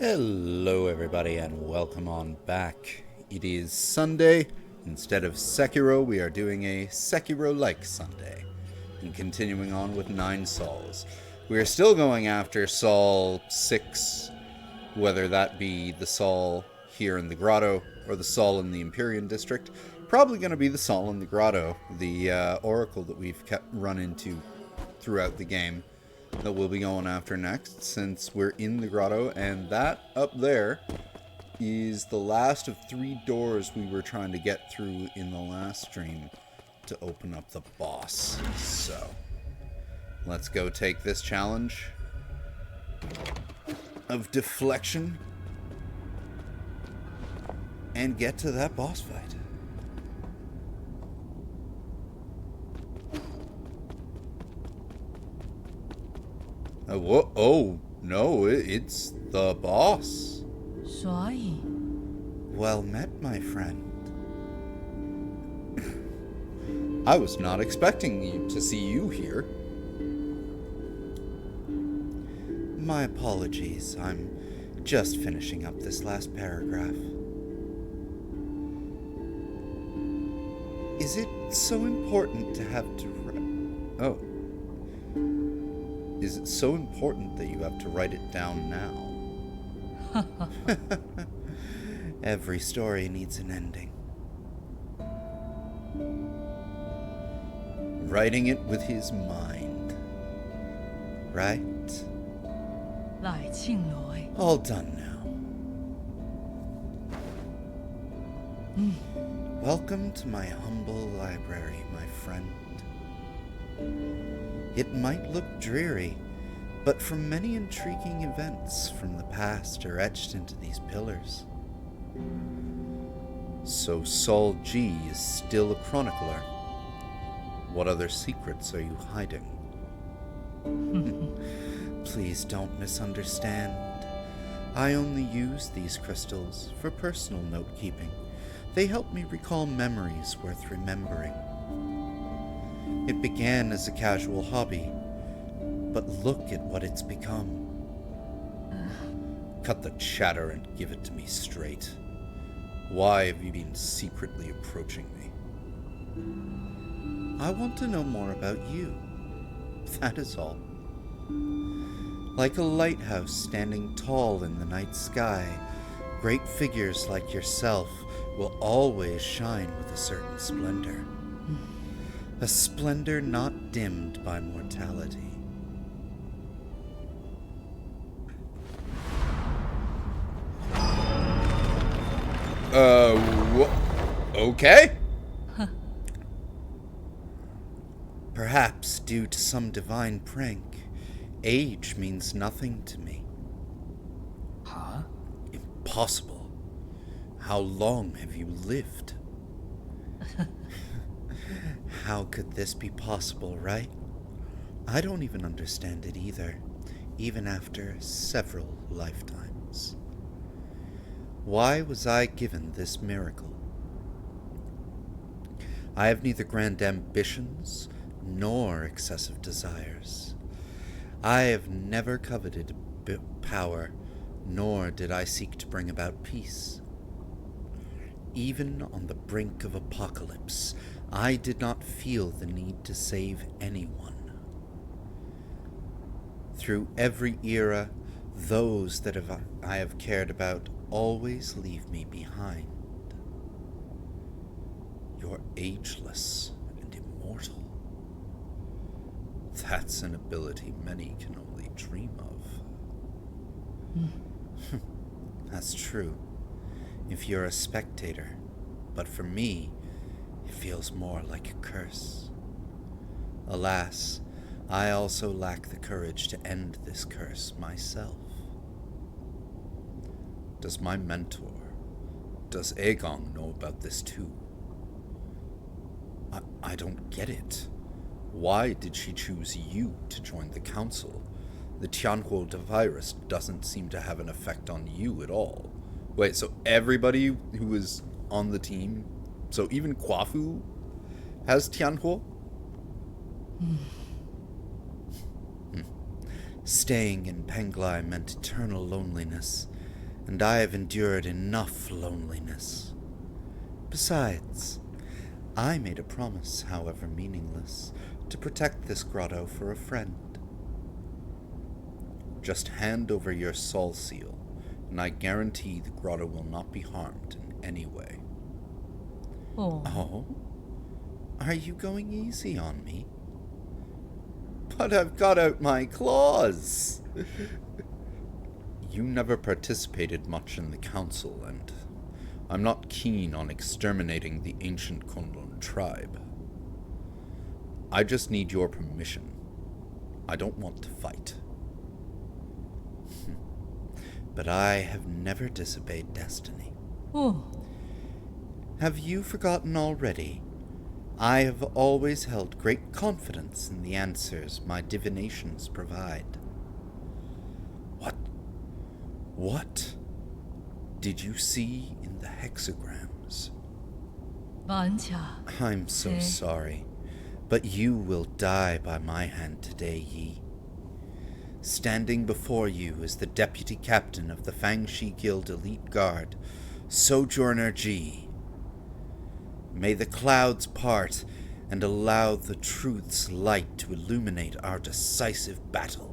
Hello, everybody, and welcome on back. It is Sunday. Instead of Sekiro, we are doing a Sekiro-like Sunday, and continuing on with 9 Souls. We are still going after Saul 6, whether that be the Saul here in the Grotto or the Saul in the Empyrean District. Probably going to be the Saul in the Grotto, the oracle that we've kept run into throughout the game, that we'll be going after next, since we're in the grotto, and that up there is the last of 3 doors we were trying to get through in the last stream to open up the boss. So let's go take this challenge of deflection and get to that boss fight. Oh, no, it's the boss. 所以 Well met, my friend. I was not expecting to see you here. My apologies, I'm just finishing up this last paragraph. Is it so important to have to Oh. Is it so important that you have to write it down now? Every story needs an ending. Writing it with his mind. Right? 來清來 All done now. Welcome to my humble library, my friend. It might look dreary, but from many intriguing events from the past are etched into these pillars. So Saul G is still a chronicler. What other secrets are you hiding? Please don't misunderstand. I only use these crystals for personal note-keeping. They help me recall memories worth remembering. It began as a casual hobby, but look at what it's become. Cut the chatter and give it to me straight. Why have you been secretly approaching me? I want to know more about you. That is all. Like a lighthouse standing tall in the night sky, great figures like yourself will always shine with a certain splendor. A splendor not dimmed by mortality. Okay? Perhaps due to some divine prank, age means nothing to me. Huh? Impossible. How long have you lived? How could this be possible, right? I don't even understand it either, even after several lifetimes. Why was I given this miracle? I have neither grand ambitions nor excessive desires. I have never coveted power, nor did I seek to bring about peace. Even on the brink of apocalypse, I did not feel the need to save anyone. Through every era, those that I have cared about always leave me behind. You're ageless and immortal. That's an ability many can only dream of. That's true, if you're a spectator, but for me, it feels more like a curse. Alas, I also lack the courage to end this curse myself. Does my mentor, does Aegon know about this too? I don't get it. Why did she choose you to join the council? The Tianhuo virus doesn't seem to have an effect on you at all. Wait, so everybody who is on the team, so even Kwafu has Tianhuo? Staying in Penglai meant eternal loneliness, and I have endured enough loneliness. Besides, I made a promise, however meaningless, to protect this grotto for a friend. Just hand over your soul seal, and I guarantee the grotto will not be harmed in any way. Oh? Are you going easy on me? But I've got out my claws! You never participated much in the council, and I'm not keen on exterminating the ancient Kunlun tribe. I just need your permission. I don't want to fight. But I have never disobeyed destiny. Oh. Have you forgotten already? I have always held great confidence in the answers my divinations provide. What did you see in the hexagrams? I'm so sorry, but you will die by my hand today, Yi. Standing before you is the deputy captain of the Fangshi Guild Elite Guard, Sojourner Ji. May the clouds part and allow the truth's light to illuminate our decisive battle.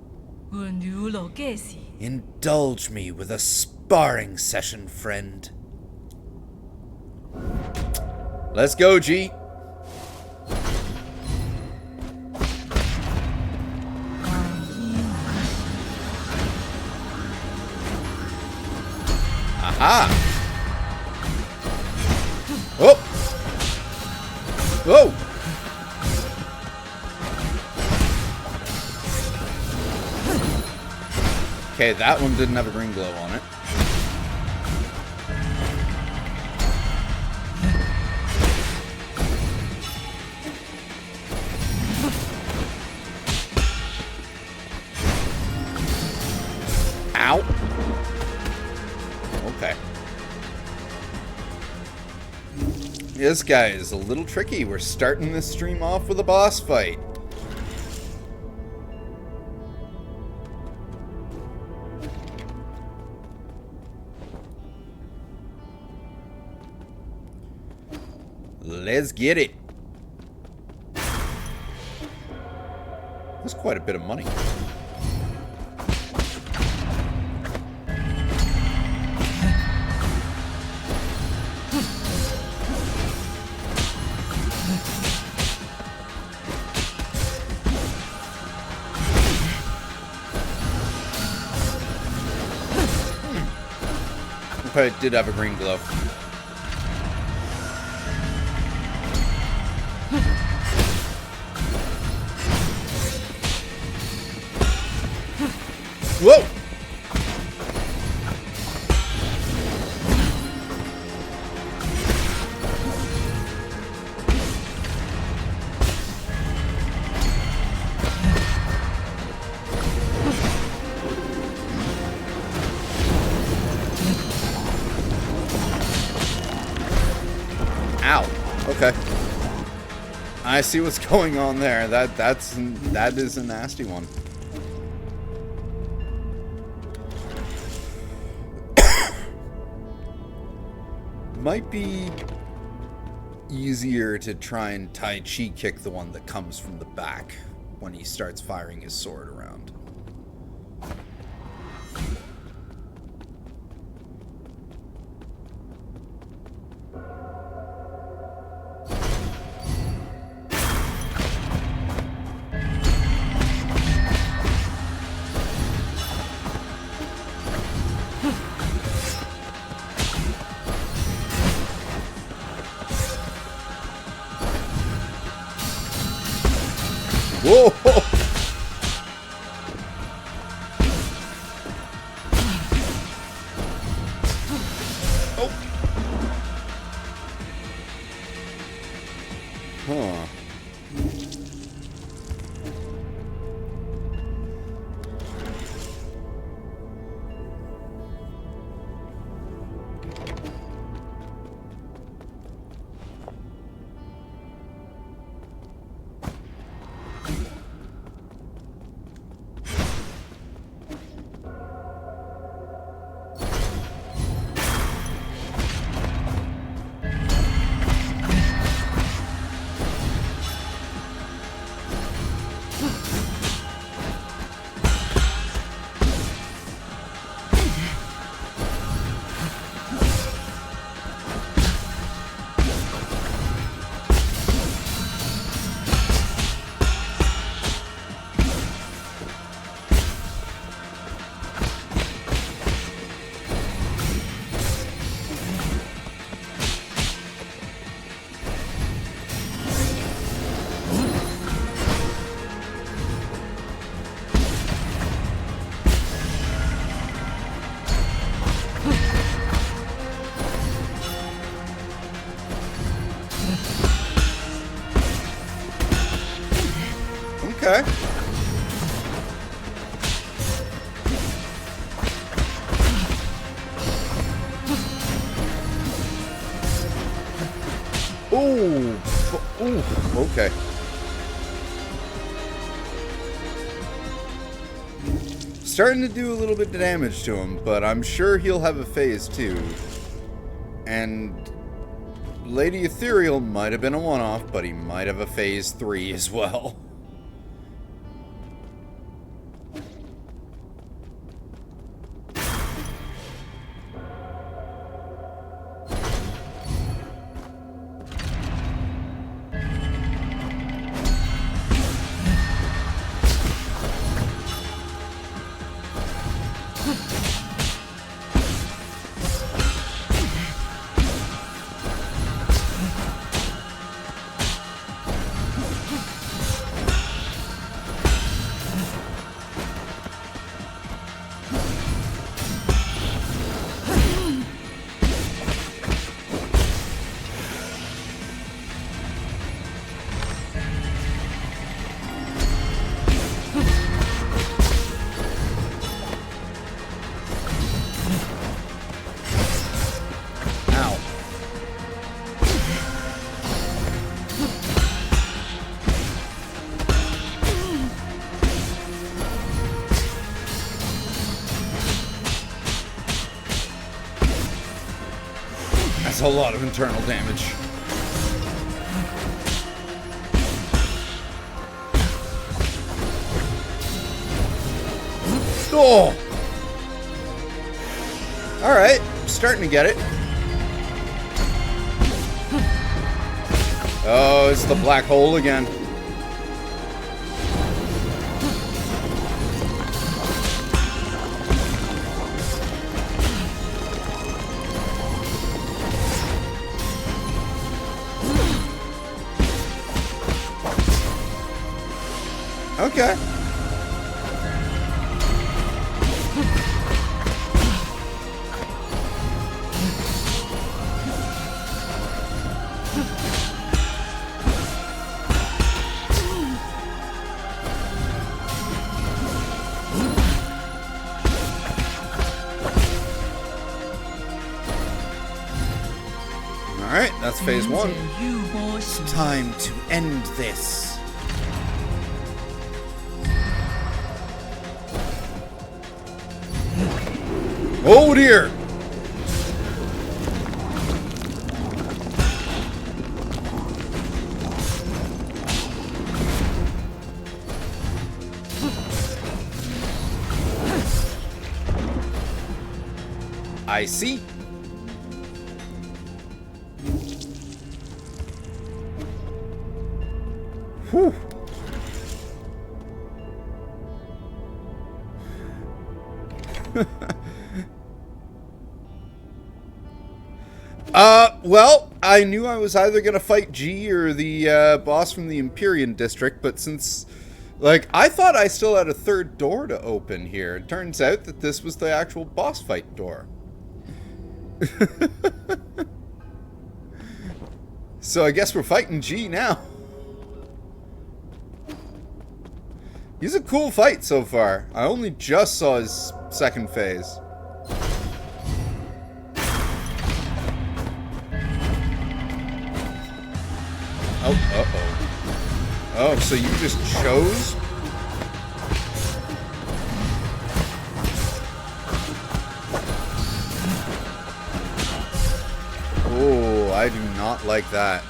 Indulge me with a sparring session, friend. Let's go, Ji. Aha! Oh! Whoa! Okay, that one didn't have a green glow on it. Ow! Okay. This guy is a little tricky. We're starting this stream off with a boss fight. Let's get it. That's quite a bit of money. I did have a green glove. Whoa! Ow. Okay. I see what's going on there. That is a nasty one. Might be easier to try and Tai Chi kick the one that comes from the back when he starts firing his sword around. Whoa! Oh! Huh. Okay. Ooh. Ooh. Okay. Starting to do a little bit of damage to him, but I'm sure he'll have a phase too. And Lady Ethereal might have been a one-off, but he might have a phase 3 as well. That's a lot of internal damage. Oh! Alright, starting to get it. Oh, it's the black hole again. Okay. Alright, that's phase 1. It's time to end this. Oh dear! I see. Whew. Well, I knew I was either gonna fight G or the boss from the Empyrean district, but since, like, I thought I still had a third door to open here. It turns out that this was the actual boss fight door. So I guess we're fighting G now. He's a cool fight so far. I only just saw his second phase. Oh, uh-oh. Oh, so you just chose? Oh, I do not like that.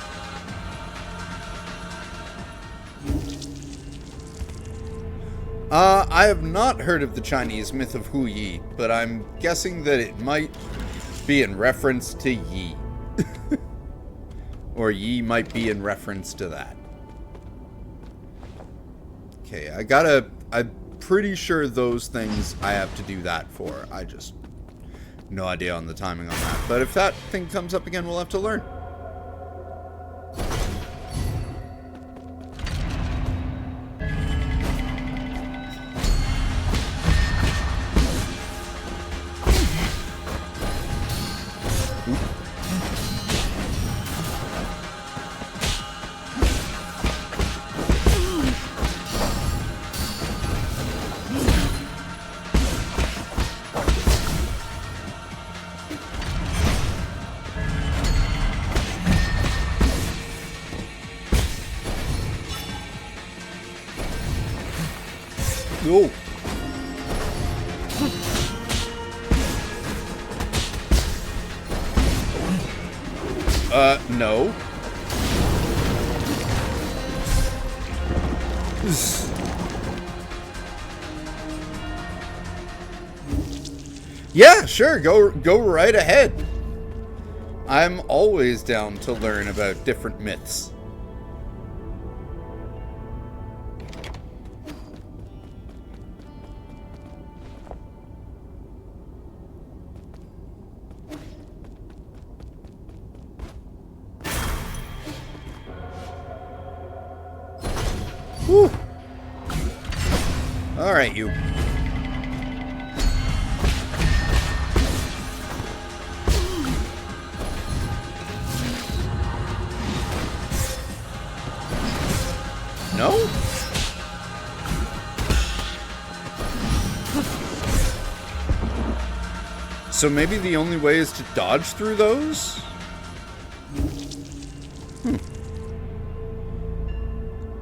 I have not heard of the Chinese myth of Hu Yi, but I'm guessing that it might be in reference to Yi. Or Yi might be in reference to that. Okay, I'm pretty sure those things I have to do that for. I just... no idea on the timing on that. But if that thing comes up again, we'll have to learn. No. No. Yeah, sure. Go right ahead. I'm always down to learn about different myths. Whew. All right, you. No? So maybe the only way is to dodge through those?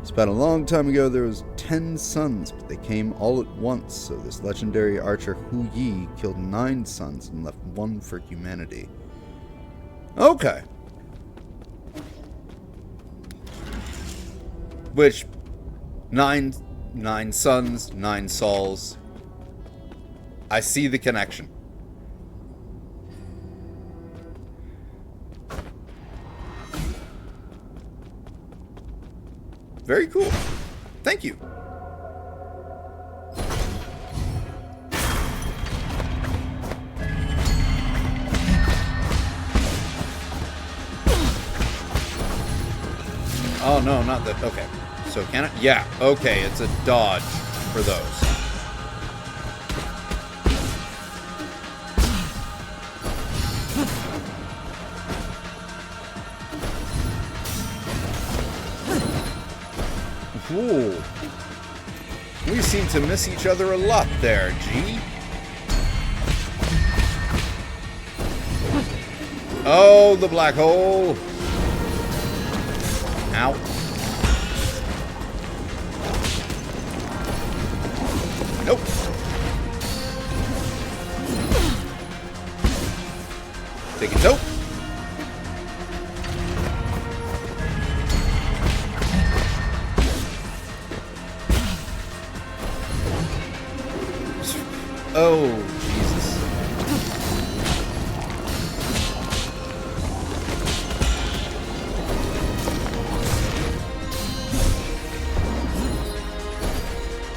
It's about a long time ago there was 10 sons, but they came all at once, so this legendary archer Hu Yi killed 9 sons and left 1 for humanity. Okay. Which, 9 sons, 9 souls. I see the connection. Very cool. Thank you. Oh, no, not that. Okay. So can it? Yeah. Okay, it's a dodge for those. Ooh. We seem to miss each other a lot there, G. Oh, the black hole. Ow. Nope. Take it, nope. Oh, Jesus.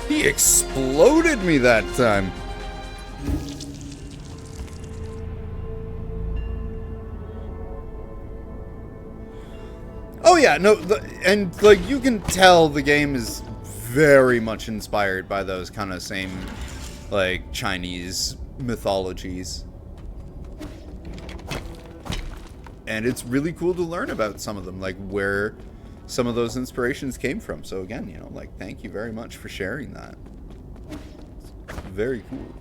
He exploded me that time. Oh yeah, no, and like you can tell the game is very much inspired by those kind of same like Chinese mythologies. And it's really cool to learn about some of them, like where some of those inspirations came from. So again, you know, like thank you very much for sharing that. It's very cool.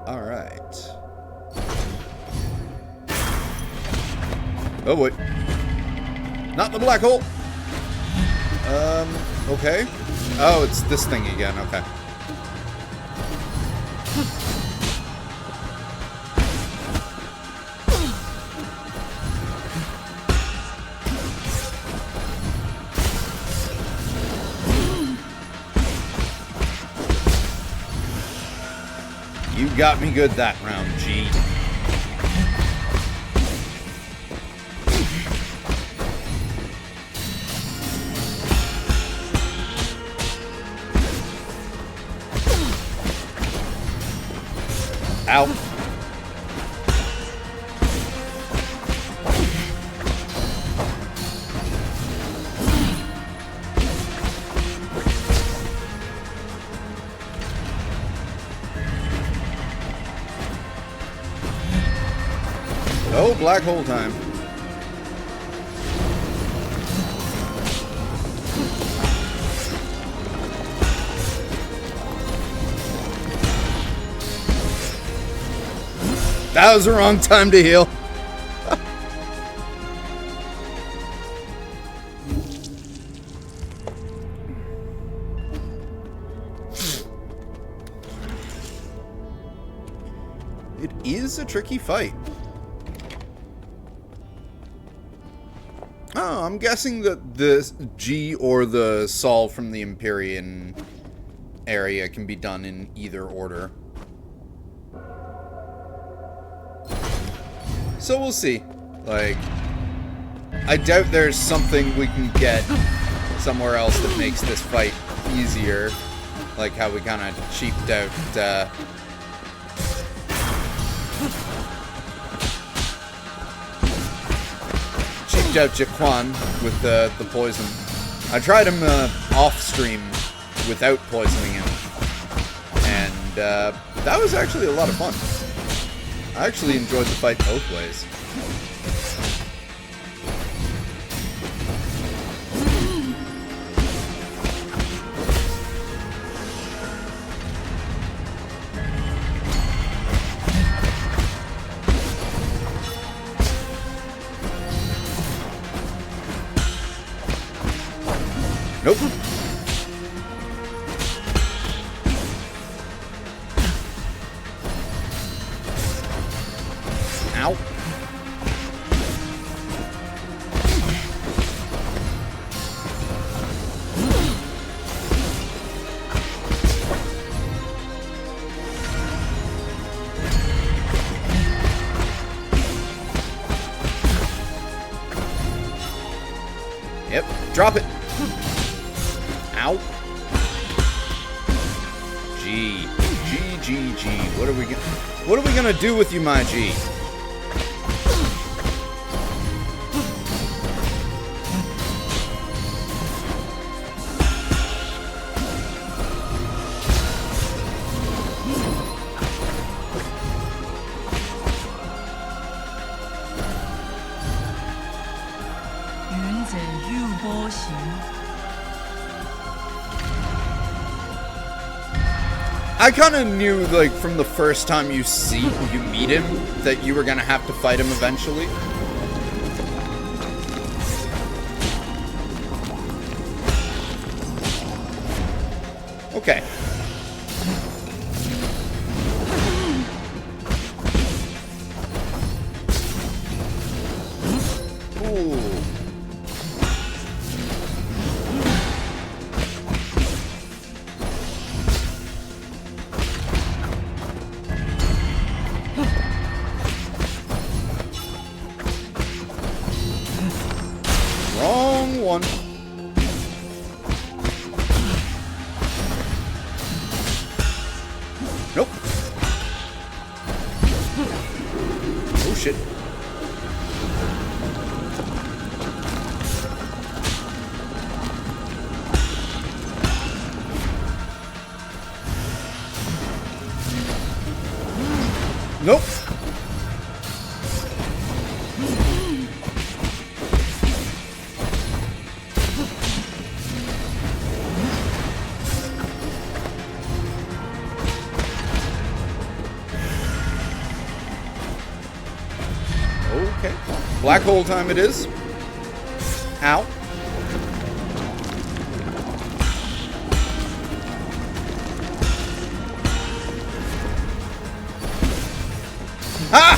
All right. Oh wait. Not the black hole. Okay. Oh, it's this thing again. Okay. You got me good that round, G. Ow. Oh, black hole time. That was the wrong time to heal. is a tricky fight. Oh, I'm guessing that the G or the Sol from the Empyrean area can be done in either order. So we'll see. Like, I doubt there's something we can get somewhere else that makes this fight easier. Like how we kind of cheaped out, Jiquan with the poison. I tried him off stream without poisoning him, and that was actually a lot of fun. I actually enjoyed the fight both ways. Nope. Ow. Yep, drop it. Ow. G. G. What are we gonna do with you, my G? I kind of knew, like, from the first time you meet him, that you were gonna have to fight him eventually. Okay. Ooh. Wrong one. Nope. Oh shit. Nope. Okay. Black hole time it is. Ow. Ah!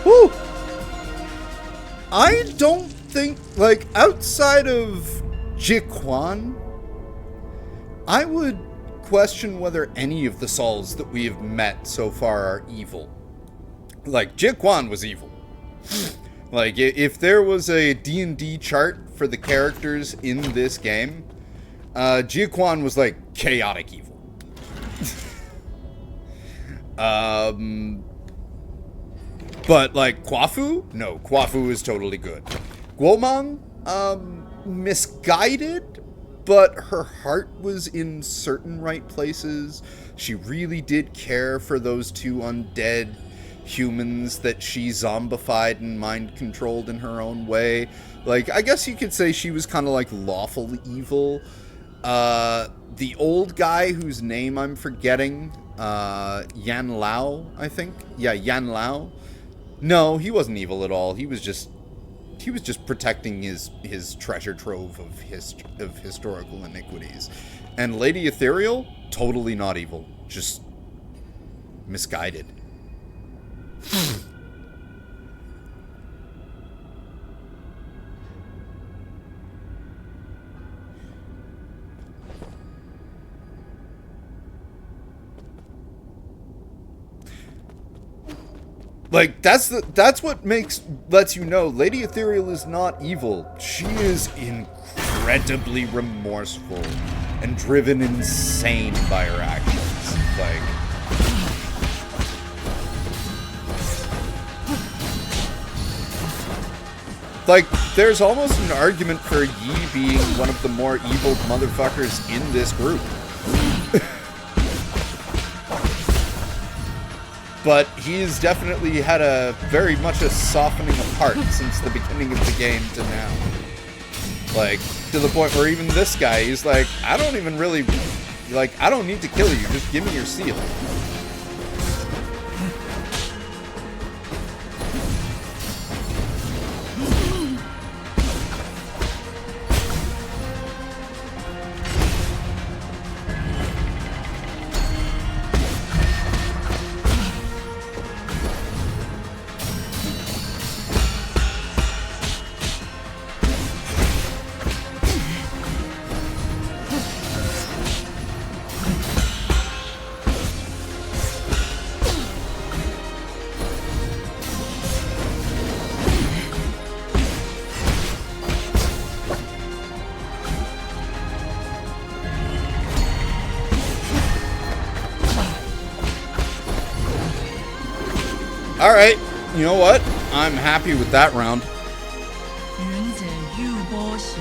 Whew. I don't think, like, outside of Jiquan, I would question whether any of the Sols that we have met so far are evil. Like, Jie Quan was evil. Like, if there was a D&D chart for the characters in this game, Jie Quan was, like, chaotic evil. But, like, Kwafu? No, Kwafu is totally good. Guomang? Misguided, but her heart was in certain right places. She really did care for those two undead humans that she zombified and mind-controlled in her own way. Like, I guess you could say she was kind of like lawful evil. The old guy whose name I'm forgetting, Yan Lao, I think? Yeah, Yan Lao. No, he wasn't evil at all. He was just protecting his treasure trove of historical iniquities. And Lady Ethereal, totally not evil, just misguided. Like, that's what lets you know Lady Ethereal is not evil. She is incredibly remorseful and driven insane by her actions. Like, there's almost an argument for Yi being one of the more evil motherfuckers in this group. But he's definitely had a very much a softening of heart since the beginning of the game to now. Like, to the point where even this guy, he's like, I don't even really, like, I don't need to kill you, just give me your seal. Alright, you know what? I'm happy with that round. 云者玉波行，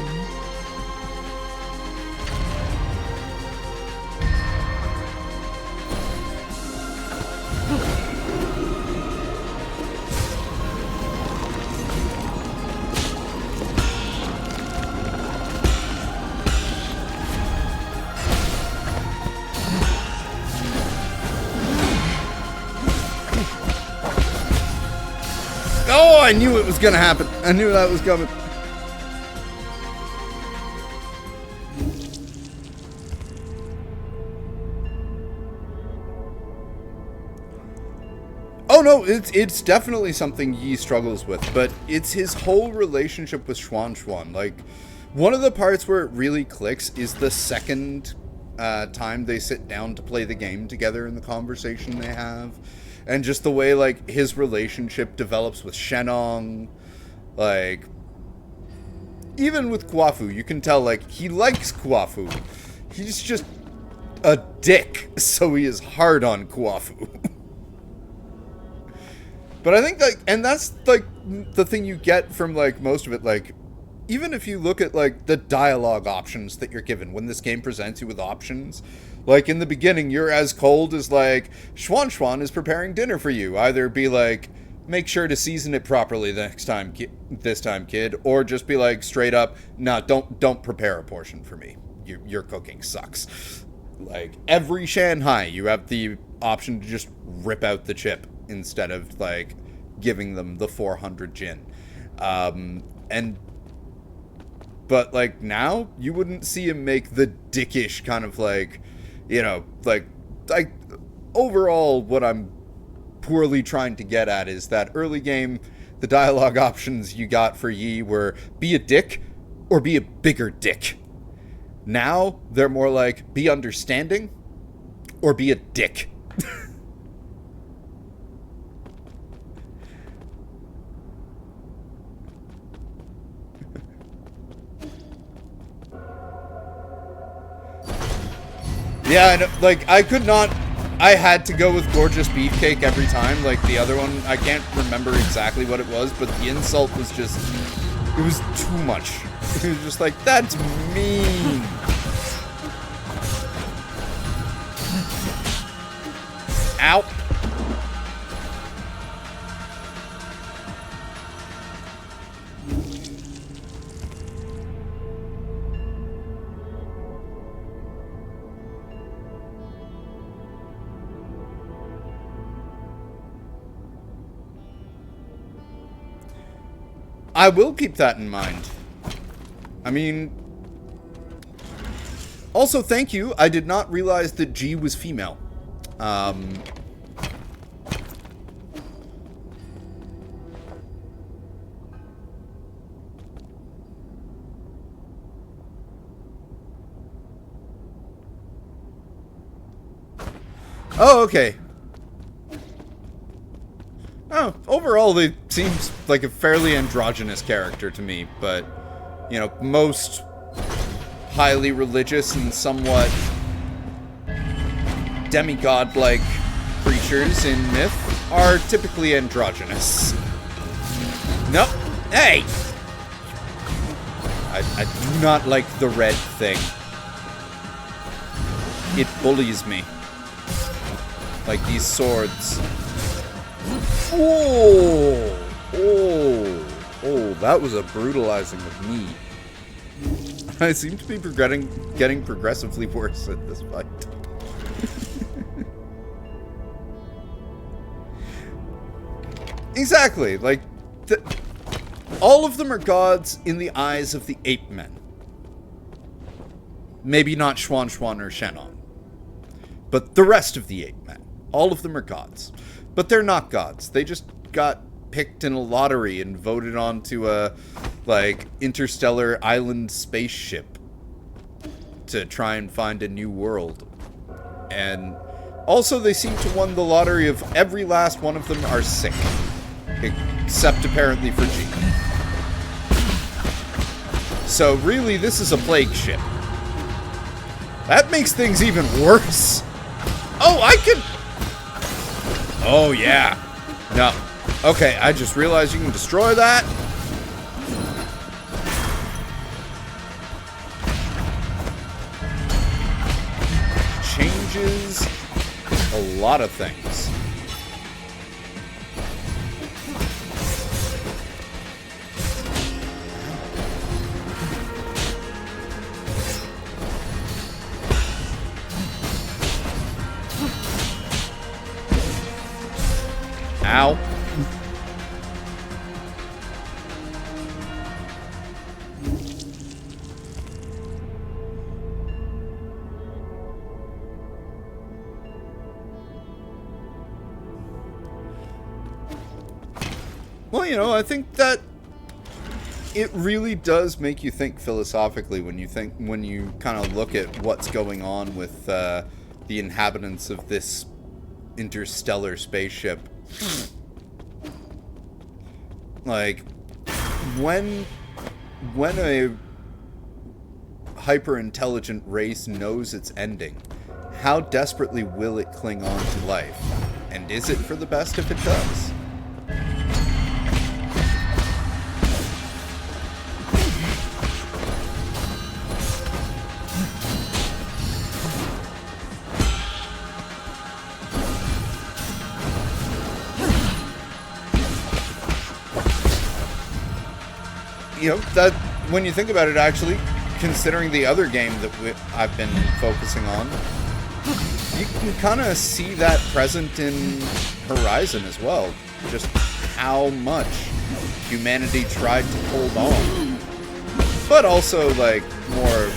Oh, I knew it was gonna happen. I knew that was coming. Oh no, it's definitely something Yi struggles with, but it's his whole relationship with Xuan Xuan. Like, one of the parts where it really clicks is the second time they sit down to play the game together and the conversation they have. And just the way, like, his relationship develops with Shenong. Like, even with Kwafu, you can tell, like, he likes Kwafu. He's just a dick, so he is hard on Kwafu. But I think, like, and that's, like, the thing you get from, like, most of it, like, even if you look at, like, the dialogue options that you're given when this game presents you with options, like, in the beginning, you're as cold as, like, Xuan Xuan is preparing dinner for you. Either be like, make sure to season it properly this time, kid, or just be like, straight up, nah, don't prepare a portion for me. Your cooking sucks. Like, every Shanghai, you have the option to just rip out the chip instead of, like, giving them the 400 Jin. But, like, now, you wouldn't see him make the dickish kind of, like, you know, like, overall, what I'm poorly trying to get at is that early game, the dialogue options you got for Yi were be a dick or be a bigger dick. Now, they're more like, be understanding or be a dick. Yeah, I know, like, I could not... I had to go with Gorgeous Beefcake every time. Like, the other one, I can't remember exactly what it was, but the insult was just... It was too much. It was just like, that's mean. Ow. I will keep that in mind. I mean... Also, thank you. I did not realize that G was female. Oh, okay. Oh, overall, they seems like a fairly androgynous character to me, but, you know, most highly religious and somewhat demigod-like creatures in myth are typically androgynous. Nope. Hey! I do not like the red thing. It bullies me. Like these swords. Oh! Oh! Oh, that was a brutalizing of me. I seem to be getting progressively worse at this fight. Exactly, like, all of them are gods in the eyes of the ape men. Maybe not Xuan Xuan or Shannon. But the rest of the ape men. All of them are gods. But they're not gods. They just got picked in a lottery and voted onto a, like, interstellar island spaceship to try and find a new world. And also they seem to won the lottery of every last one of them are sick. Except apparently for G. So really, this is a plague ship. That makes things even worse. Oh, I can... Oh, yeah. No. Okay, I just realized you can destroy that. Changes a lot of things. Ow. Well, you know, I think that it really does make you think philosophically when you kind of look at what's going on with the inhabitants of this interstellar spaceship. Like, when a hyper-intelligent race knows its ending, how desperately will it cling on to life? And is it for the best if it does? You know, that when you think about it, actually, considering the other game that I've been focusing on, you can kind of see that present in Horizon as well. Just how much humanity tried to hold on. But also, like, more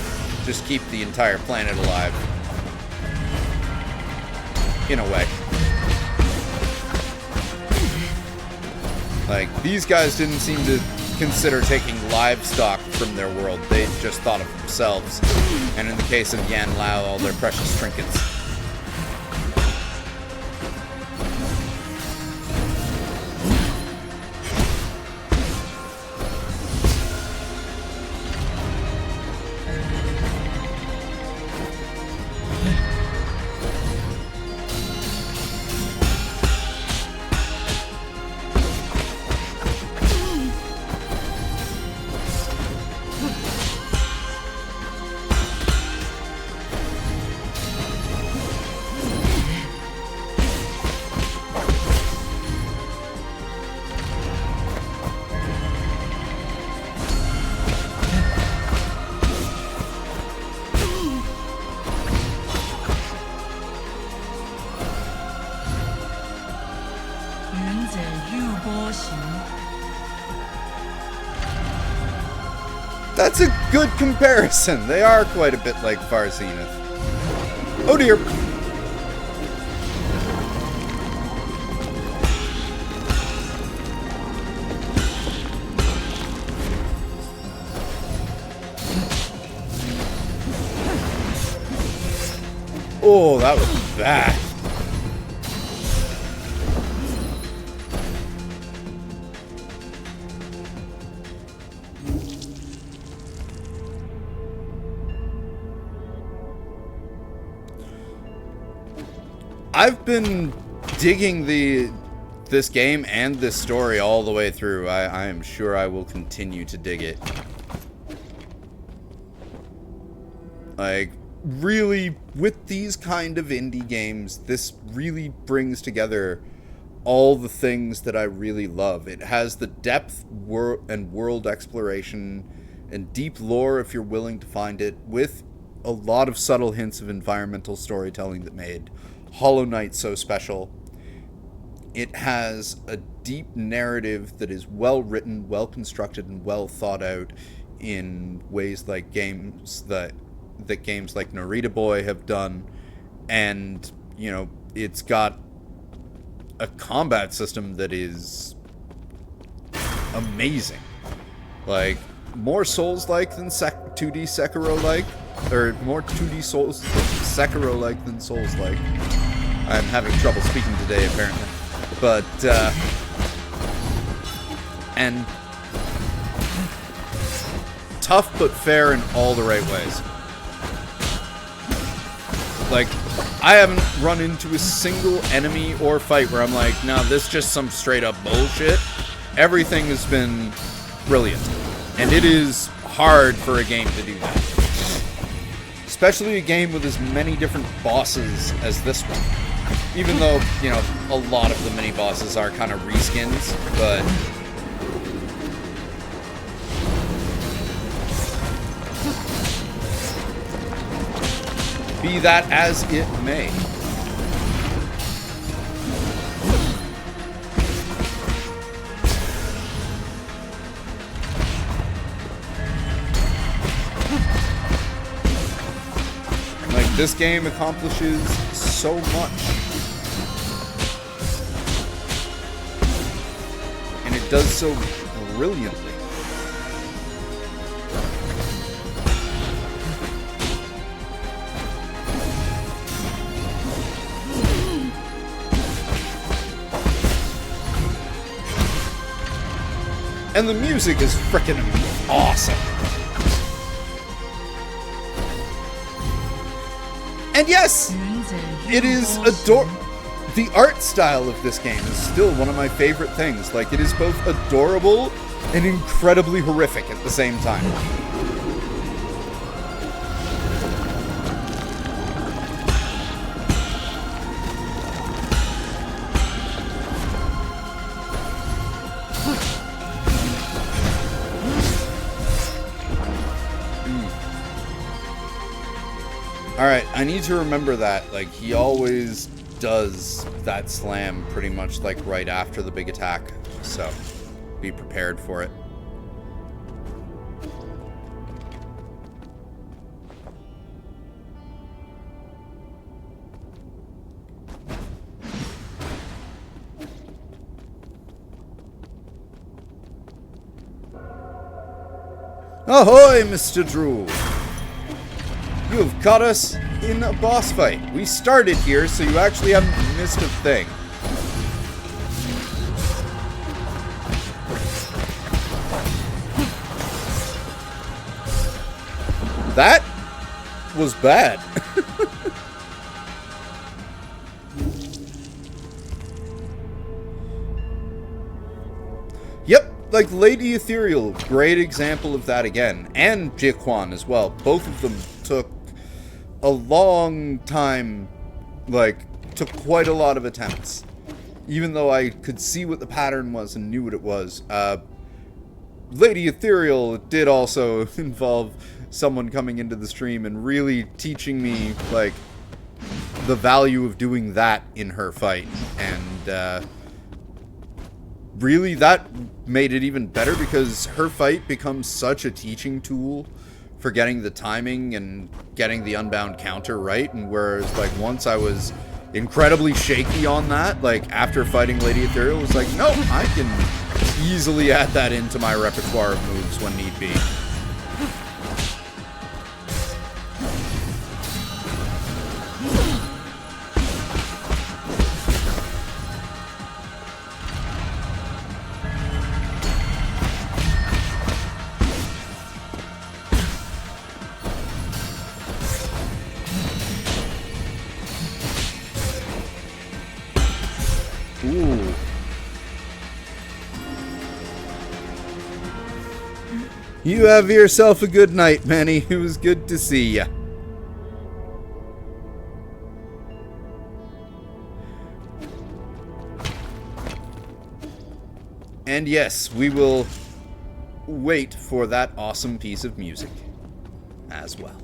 just keep the entire planet alive. In a way. Like, these guys didn't seem to consider taking livestock from their world. They just thought of themselves. And in the case of Yan Lao, all their precious trinkets. good comparison. They are quite a bit like Far Zenith. Oh dear. Oh, that was bad. I've been digging this game and this story all the way through. I am sure I will continue to dig it. Like, really, with these kind of indie games, this really brings together all the things that I really love. It has the depth and world exploration and deep lore if you're willing to find it, with a lot of subtle hints of environmental storytelling that made Hollow Knight so special. It has a deep narrative that is well written, well constructed, and well thought out in ways like games that games like Narita Boy have done. And, you know, it's got a combat system that is amazing. Like, more Souls-like than 2D Sekiro-like, or more 2D Sekiro-like than Souls-like. I'm having trouble speaking today, apparently. But, and tough but fair in all the right ways. Like, I haven't run into a single enemy or fight where I'm like, no, this is just some straight up bullshit. Everything has been brilliant. And it is hard for a game to do that. Especially a game with as many different bosses as this one. Even though, you know, a lot of the mini bosses are kind of reskins, but be that as it may. Like, this game accomplishes so much. And it does so brilliantly. And the music is frickin' awesome. And yes, it is the art style of this game is still one of my favorite things. Like, it is both adorable and incredibly horrific at the same time. Alright, I need to remember that. Like, he always does that slam pretty much like right after the big attack. So, be prepared for it. Ahoy, Mr. Drool! You have caught us in a boss fight. We started here, so you actually haven't missed a thing. That was bad. Yep, like Lady Ethereal, great example of that again. And Jiquan as well. Both of them took a long time, like, took quite a lot of attempts. Even though I could see what the pattern was and knew what it was. Lady Ethereal did also involve someone coming into the stream and really teaching me, like, the value of doing that in her fight. And, really, that made it even better because her fight becomes such a teaching tool for getting the timing and getting the unbound counter right, and whereas like once I was incredibly shaky on that, like after fighting Lady Ethereal, it was like, nope, I can easily add that into my repertoire of moves when need be. Ooh. You have yourself a good night, Manny. It was good to see ya. And yes, we will wait for that awesome piece of music as well.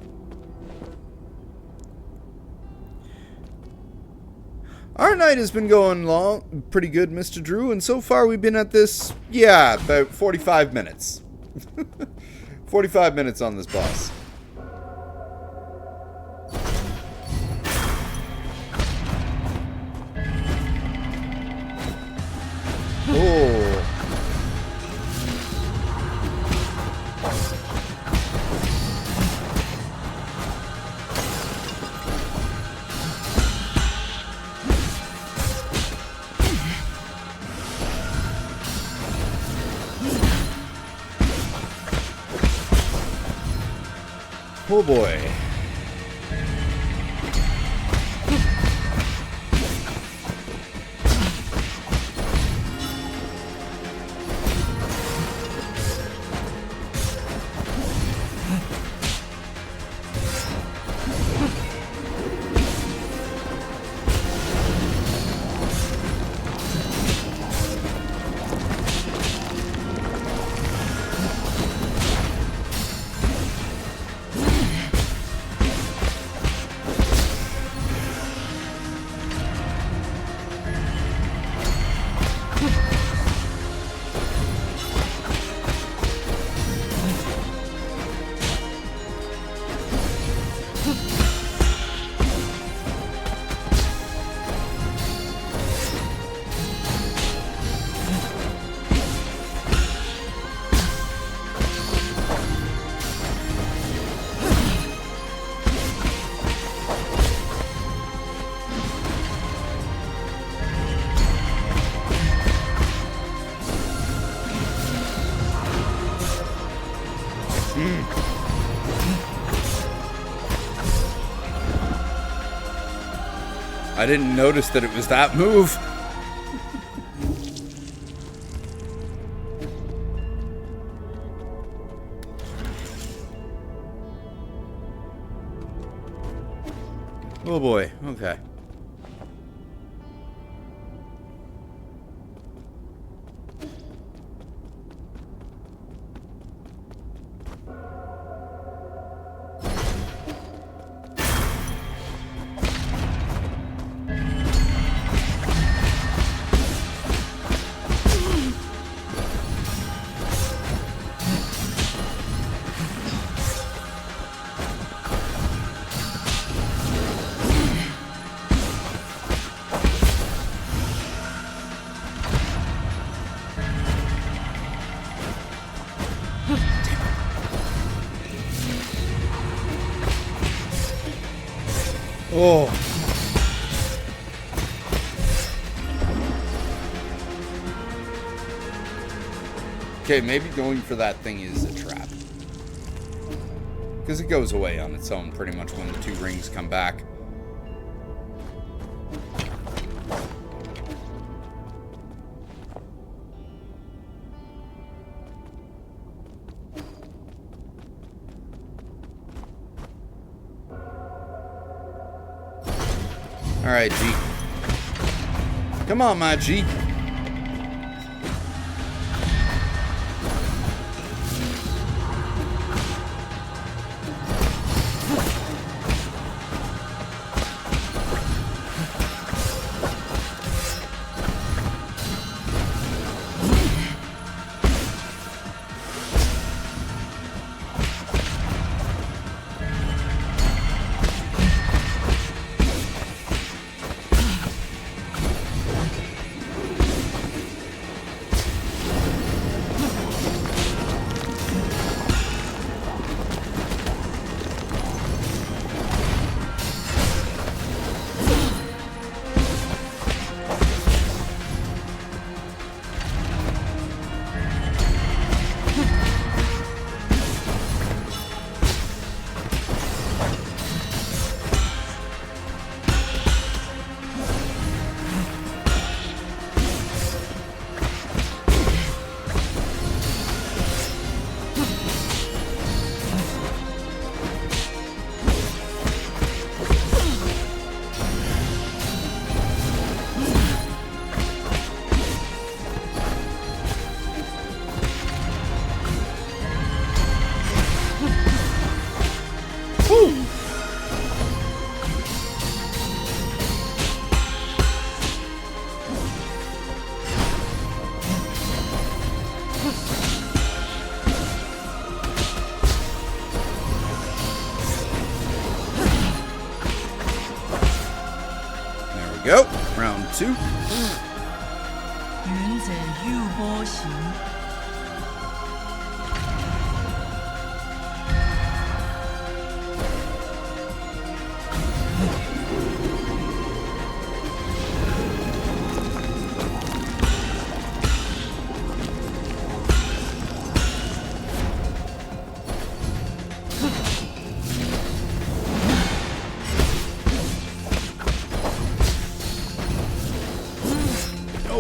Our night has been going long, pretty good, Mr. Drew, and so far we've been at this, about 45 minutes. 45 minutes on this boss. Oh. Oh boy. I didn't notice that it was that move. Oh boy, okay. Oh. Okay, maybe going for that thing is a trap. Because it goes away on its own pretty much when the two rings come back. Alright, G. Come on, my G. go. Round 2. 云者诱波行，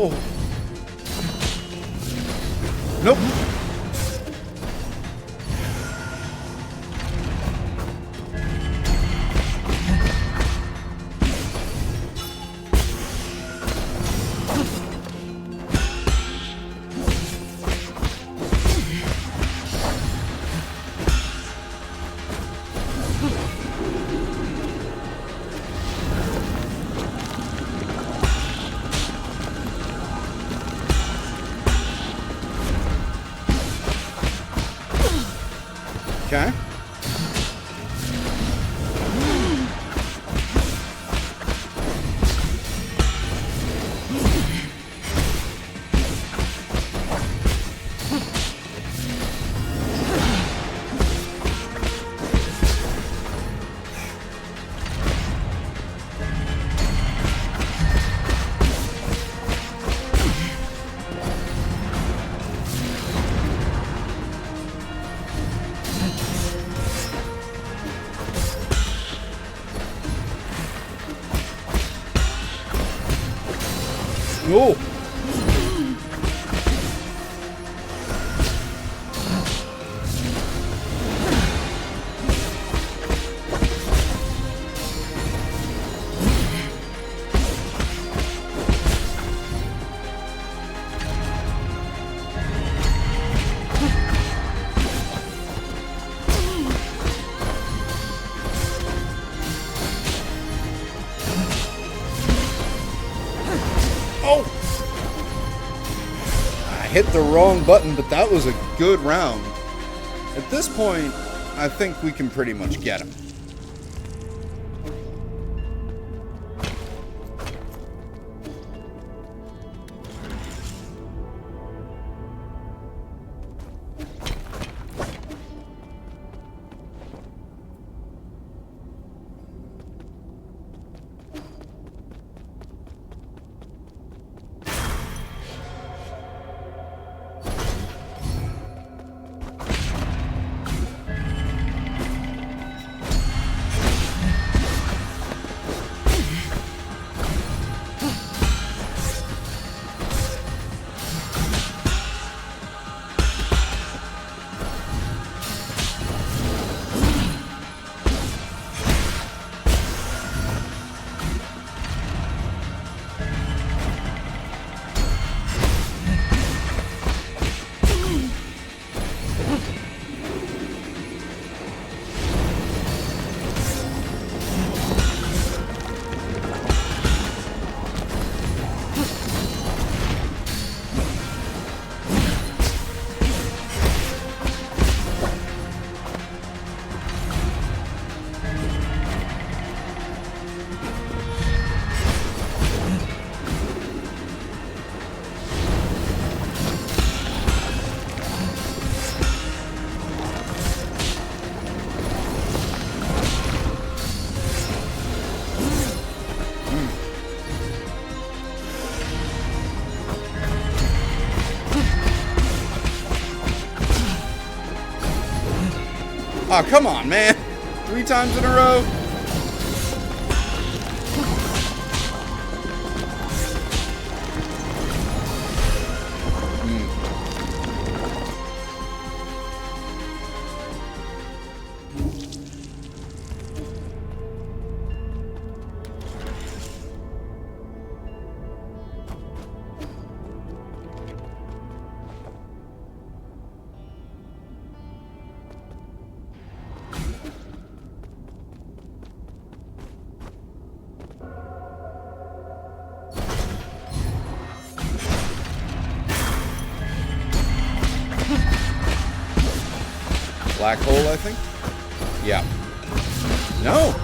Oh. Nope. Okay. Oh. Oh! I hit the wrong button, but that was a good round. At this point, I think we can pretty much get him. Oh, come on, man. 3 times in a row. Black hole, I think? Yeah. No!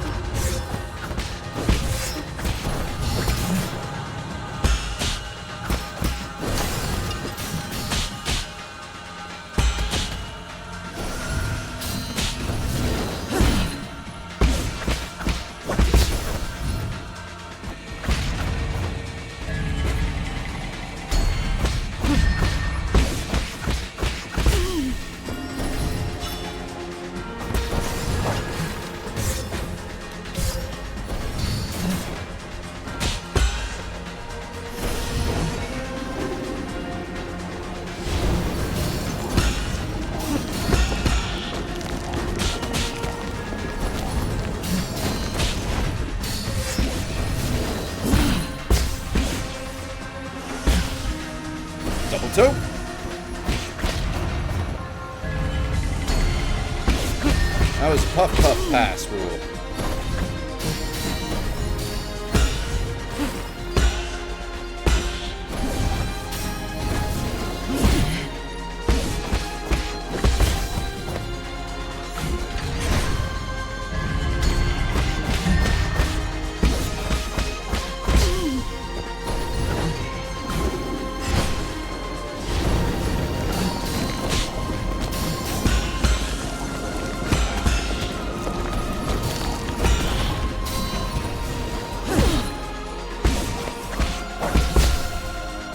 Naruto. That was Puff Puff Pass rule.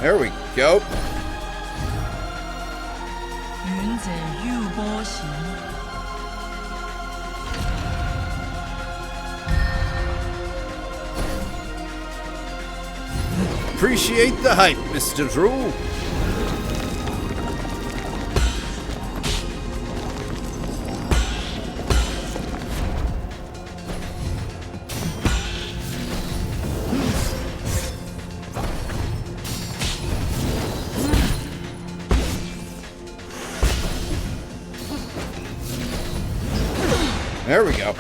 There we go. 云者玉波行， Appreciate the hype, Mr. Drew. There we go.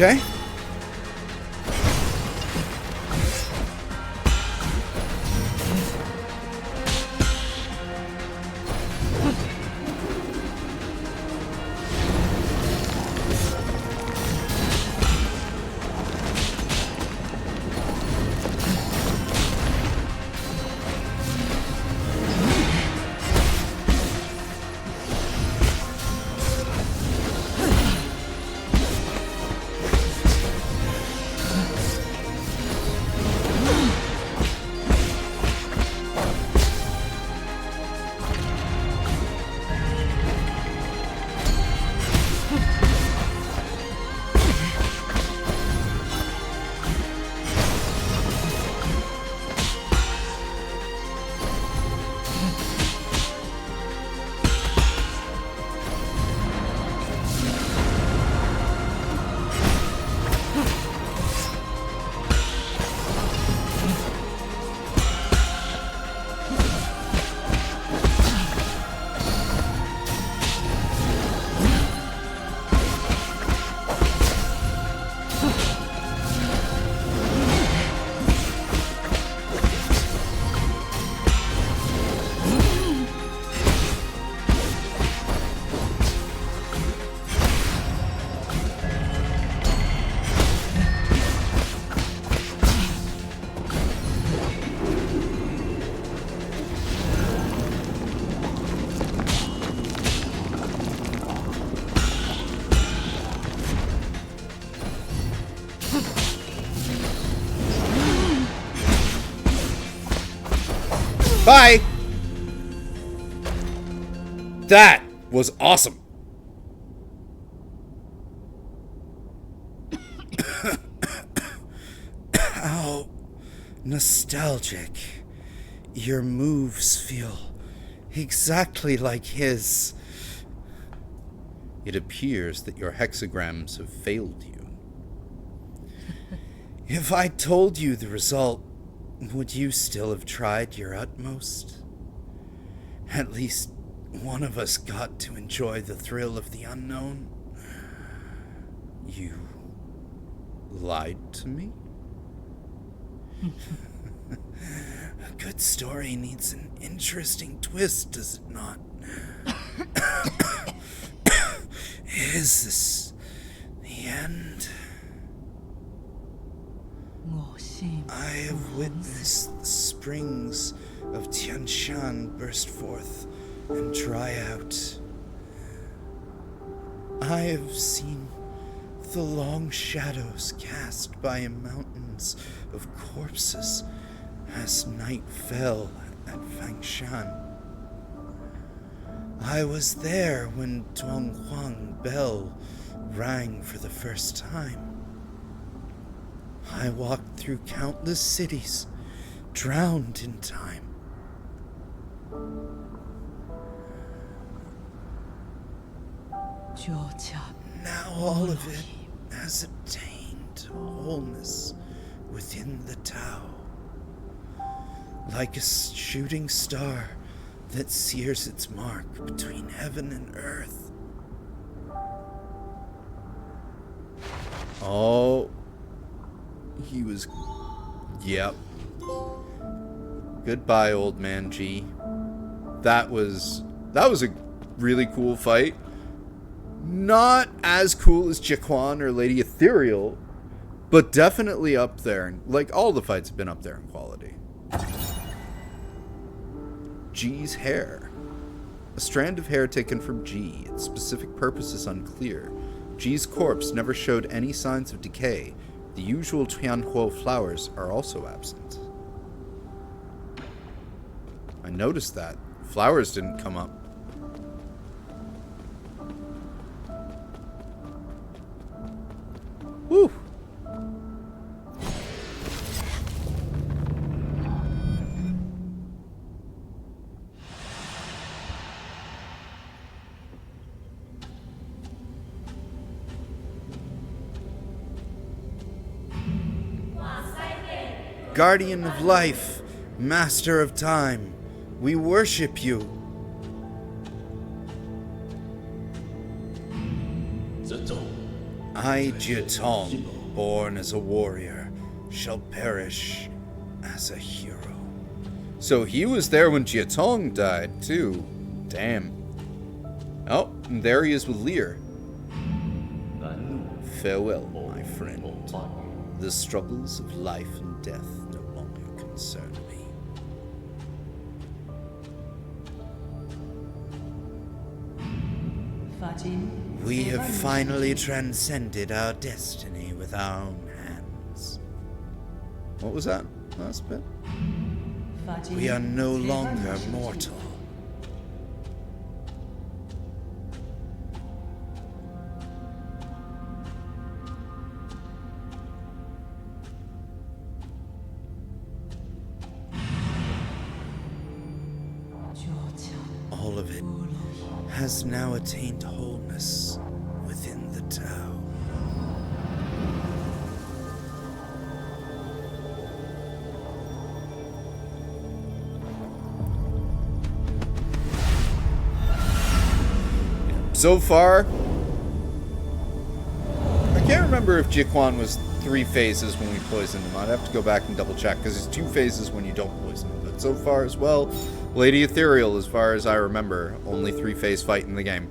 Okay. Bye! That was awesome. How nostalgic. Your moves feel exactly like his. It appears that your hexagrams have failed you. If I told you the result, would you still have tried your utmost? At least one of us got to enjoy the thrill of the unknown. You lied to me? A good story needs an interesting twist, does it not? Is this the end? 我信 I have witnessed the springs of Tianshan burst forth and dry out. I have seen the long shadows cast by mountains of corpses as night fell at Fangshan. I was there when Donghuang bell rang for the first time. I walked through countless cities, drowned in time. Now all of it has attained wholeness within the Tao, like a shooting star that sears its mark between heaven and earth. Oh, he was... Yep. Goodbye, old man G. That was a really cool fight. Not as cool as Jiquan or Lady Ethereal, but definitely up there. Like, all the fights have been up there in quality. G's hair. A strand of hair taken from G. Its specific purpose is unclear. G's corpse never showed any signs of decay. The usual Tianhuo flowers are also absent. I noticed that. Flowers didn't come up. Woo! Guardian of life, master of time, we worship you. I, Jiatong, born as a warrior, shall perish as a hero. So he was there when Jiatong died, too. Damn. Oh, and there he is with Lear. Farewell, my friend. The struggles of life and death no longer concern me. We have finally transcended our destiny with our own hands. What was that last bit? We are no longer mortal. All of it has now attained wholeness within the Tao. So far, I can't remember if Jiquan was 3 phases when we poisoned him. I'd have to go back and double check, because it's 2 phases when you don't poison him. But so far as well, Lady Ethereal, as far as I remember, only 3-phase fight in the game.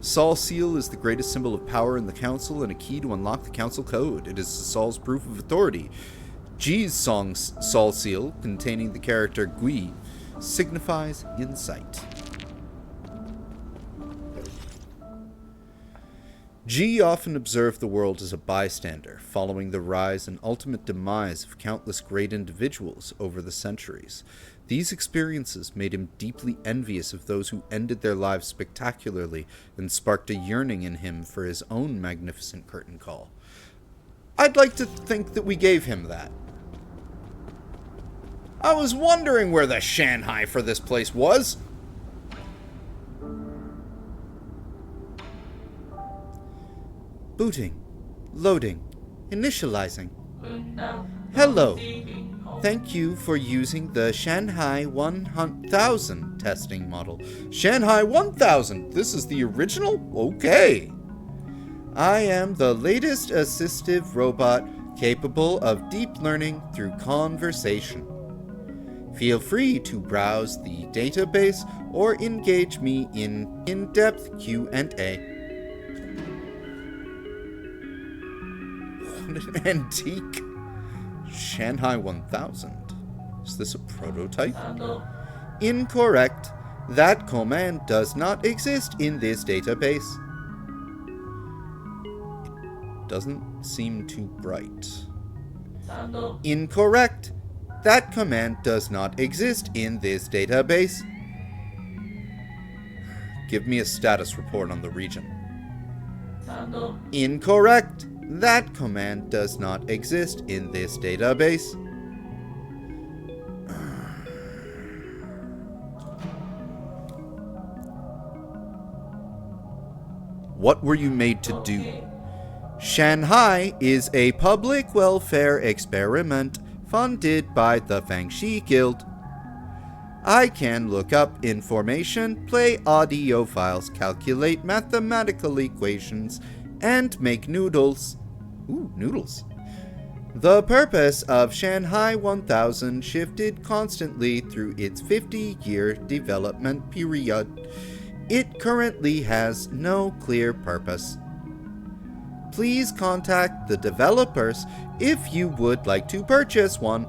Sol Seal is the greatest symbol of power in the Council and a key to unlock the Council Code. It is Sol's proof of authority. G's song Sol Seal, containing the character Gui, signifies insight. G often observed the world as a bystander, following the rise and ultimate demise of countless great individuals over the centuries. These experiences made him deeply envious of those who ended their lives spectacularly and sparked a yearning in him for his own magnificent curtain call. I'd like to think that we gave him that. I was wondering where the Shanghai for this place was. Booting. Loading. Initializing. Hello. Thank you for using the Shanghai 1000 testing model. Shanghai 1000! This is the original? Okay. I am the latest assistive robot capable of deep learning through conversation. Feel free to browse the database or engage me in in-depth Q&A. What an antique. Shanghai 1000. Is this a prototype? Incorrect. That command does not exist in this database. It doesn't seem too bright. Incorrect. That command does not exist in this database. Give me a status report on the region. Incorrect. That command does not exist in this database. What were you made to do? Shanghai is a public welfare experiment funded by the Fangxi Guild. I can look up information, play audio files, calculate mathematical equations, and make noodles. Ooh, noodles. The purpose of Shanghai 1000 shifted constantly through its 50-year development period. It currently has no clear purpose. Please contact the developers if you would like to purchase one.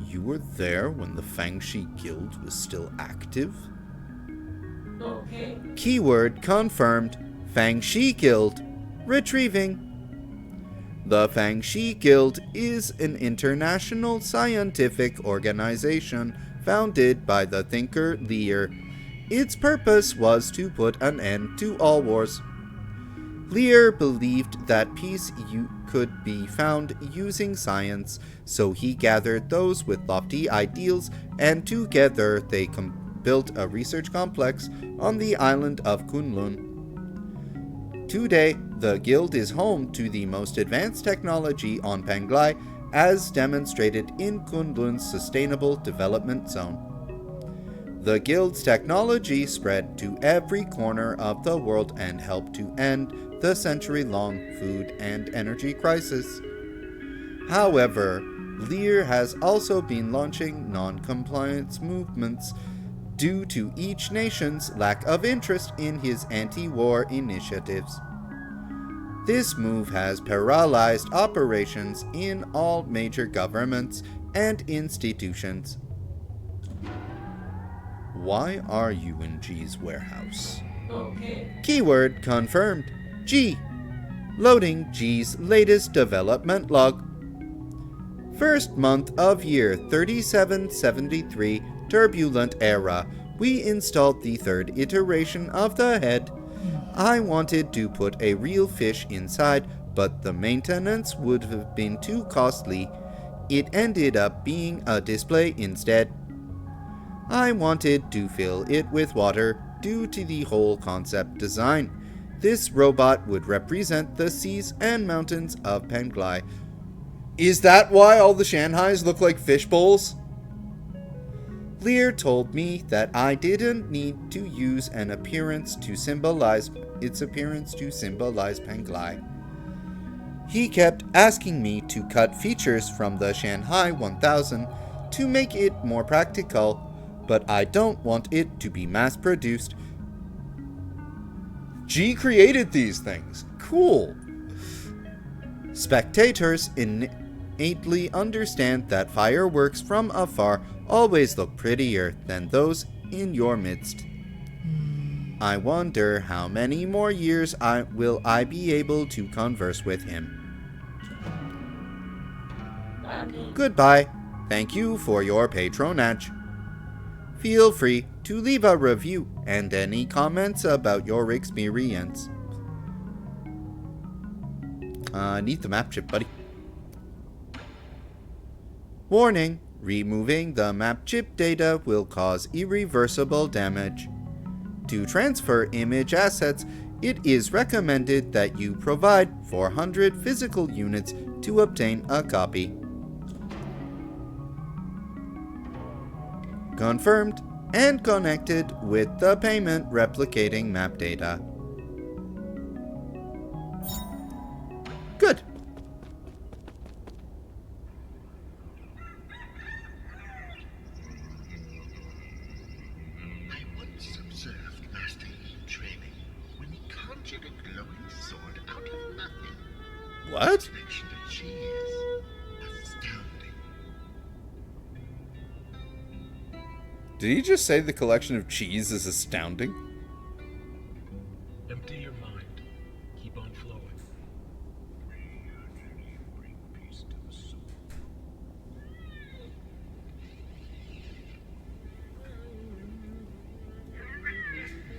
You were there when the Fangxi Guild was still active? Keyword confirmed. Fangxi Guild. Retrieving. The Fangxi Guild is an international scientific organization founded by the thinker Lear. Its purpose was to put an end to all wars. Lear believed that peace could be found using science, so he gathered those with lofty ideals, and together they built a research complex on the island of Kunlun. Today, the guild is home to the most advanced technology on Penglai, as demonstrated in Kunlun's Sustainable Development Zone. The guild's technology spread to every corner of the world and helped to end the century-long food and energy crisis. However, Lear has also been launching non-compliance movements due to each nation's lack of interest in his anti-war initiatives. This move has paralyzed operations in all major governments and institutions. Why are you in G's warehouse? Keyword confirmed. G. Loading G's latest development log. First month of year 3773, turbulent era. We installed the third iteration of the head. I wanted to put a real fish inside, but the maintenance would have been too costly. It ended up being a display instead. I wanted to fill it with water due to the whole concept design. This robot would represent the seas and mountains of Penglai. Is that why all the Shanghais look like fish bowls? Lear told me that I didn't need to use its appearance to symbolize Penglai. He kept asking me to cut features from the Shanghai 1000 to make it more practical, but I don't want it to be mass-produced. G created these things. Cool. Spectators innately understand that fireworks from afar always look prettier than those in your midst. I wonder how many more years will I be able to converse with him. Goodbye. Thank you for your patronage. Feel free to leave a review and any comments about your experience. Need the map chip, buddy. Warning. Removing the map chip data will cause irreversible damage. To transfer image assets, it is recommended that you provide 400 physical units to obtain a copy. Confirmed and connected with the payment replicating map data. Good. What? Did he just say the collection of cheese is astounding? Empty your mind. Keep on flowing.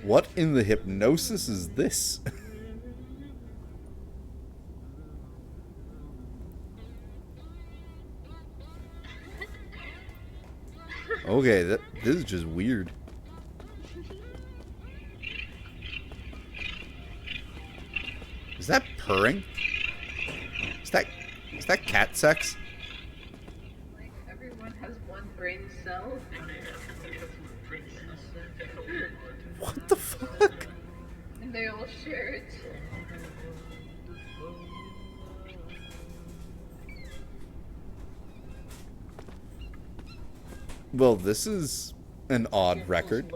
What in the hypnosis is this? Okay, this is just weird. Is that purring? Is that cat sex? Like, everyone has one brain cell. What the fuck? And they all share it. Well, this is an odd record.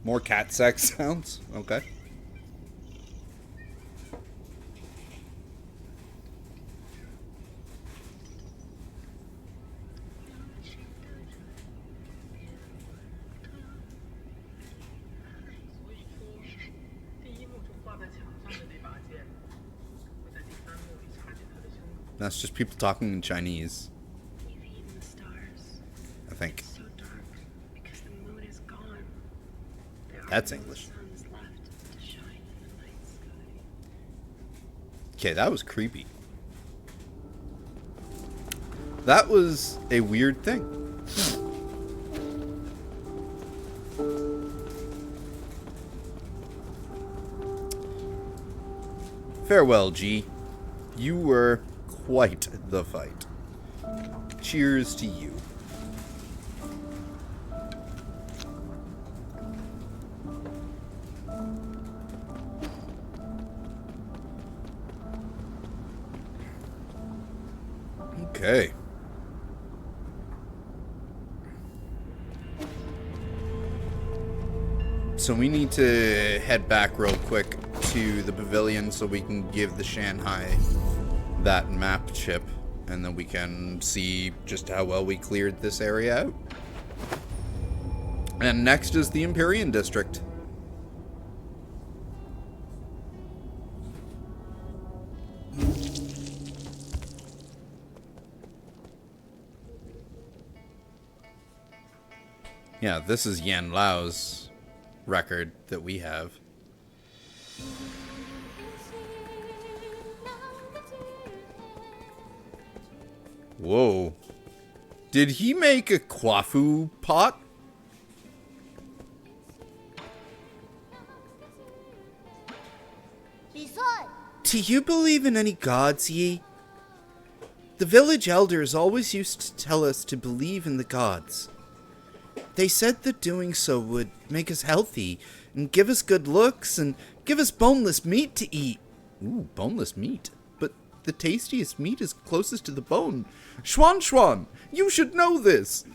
More cat sex sounds? Okay. That's just people talking in Chinese, We've eaten the stars. I think. So dark because the moon is gone. There That's are no English. suns left to shine in the night sky. Okay, that was creepy. That was a weird thing. Farewell, G. You were quite the fight. Cheers to you. Okay. So we need to head back real quick to the pavilion so we can give the Shanghai that map chip, and then we can see just how well we cleared this area out. And next is the Empyrean District. Yeah, this is Yan Lao's record that we have. Whoa. Did he make a Kwafu pot? Do you believe in any gods, Yi? The village elders always used to tell us to believe in the gods. They said that doing so would make us healthy and give us good looks and give us boneless meat to eat. Ooh, boneless meat. But the tastiest meat is closest to the bone. Xuan, you should know this.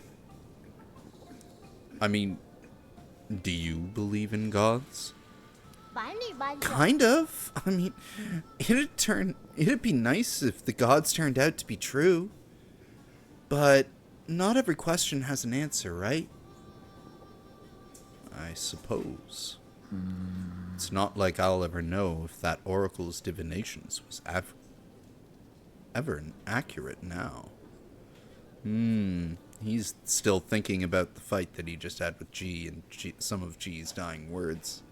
I mean, do you believe in gods? Kind of. I mean, it'd be nice if the gods turned out to be true. But not every question has an answer, right? I suppose. It's not like I'll ever know if that oracle's divinations was ever accurate now. He's still thinking about the fight that he just had with G and some of G's dying words.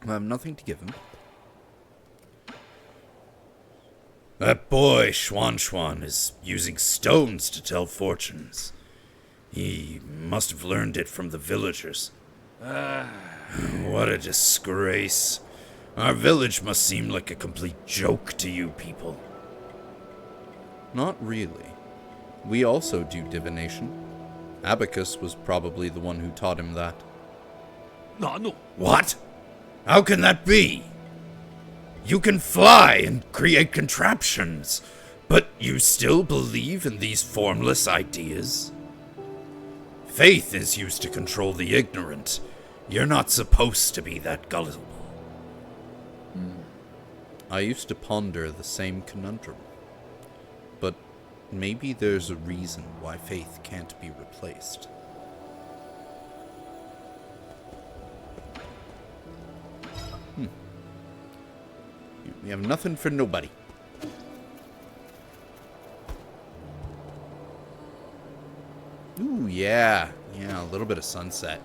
I have nothing to give him. That boy, Xuan, is using stones to tell fortunes. He must have learned it from the villagers. What a disgrace. Our village must seem like a complete joke to you people. Not really. We also do divination. Abacus was probably the one who taught him that. No. What? How can that be? You can fly and create contraptions, but you still believe in these formless ideas? Faith is used to control the ignorant. You're not supposed to be that gullible. I used to ponder the same conundrum. But maybe there's a reason why faith can't be replaced. We have nothing for nobody. Ooh, yeah. Yeah, a little bit of sunset.